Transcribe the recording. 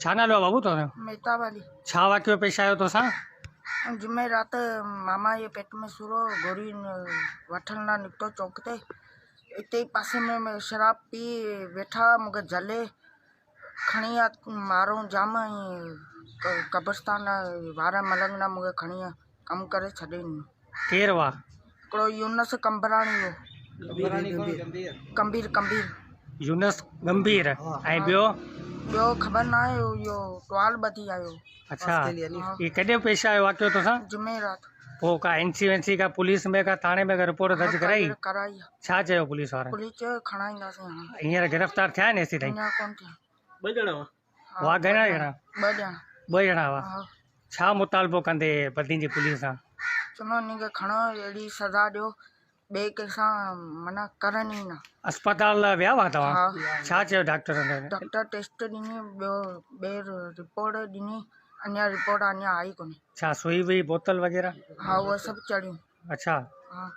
छा नालो आहे बाबू तो? मेहता वाली छा वाक़ियो पेश आयो तोसां? जुमे रात मामा ये पेट में सूरो गोरी वठण लाइ निकितो चौक ते। इते ई पासे में मैं शराब पी वेठा मूंखे जले खणी मारूं जाम कब्रस्तान वारा मलंग ना मूंखे खणी कम करे छॾियईं। केर हुआ? हिकिड़ो यूनस कंबराणी हो। कंबीर कंबीर यूनस गंभीर ऐं ॿियो? ॿियो ख़बर न आहे। इहो टुवाल ॿधी आयो। अच्छा, ये कॾहिं पेश आयो वाक़ियो तोसां? जुमे रात। पोइ का एनसी वेंसी का पुलिस में का थाणे में का रिपोर्ट दर्ज कराई? कराई। छा चयो पुलिस वारनि? पुलिस चयो खणाईंदासीं हाणे। हींअर गिरफ़्तार थिया आहिनि एसी ताईं? अञा कोन थिया। ॿ ॼणा हुआ? घणा ॼणा? ॿ ॼणा हुआ। छा मुतालबो कंदे बदी जी पुलिस सां? चलो इनखे खणो, अहिड़ी सज़ा ॾियो, ॿिए कंहिंसां मना करनि ई न। अस्पताल विया हुआ तव्हां? छा चयो डॉक्टर? डॉक्टर टेस्ट ॾिनी, ॿिए रिपोर्ट ॾिनी, अञा रिपोर्ट अञा आई कोन्हे। छा सुई वुई बोतल वग़ैरह? हा उहा सभु चढ़ियूं। अच्छा, हा।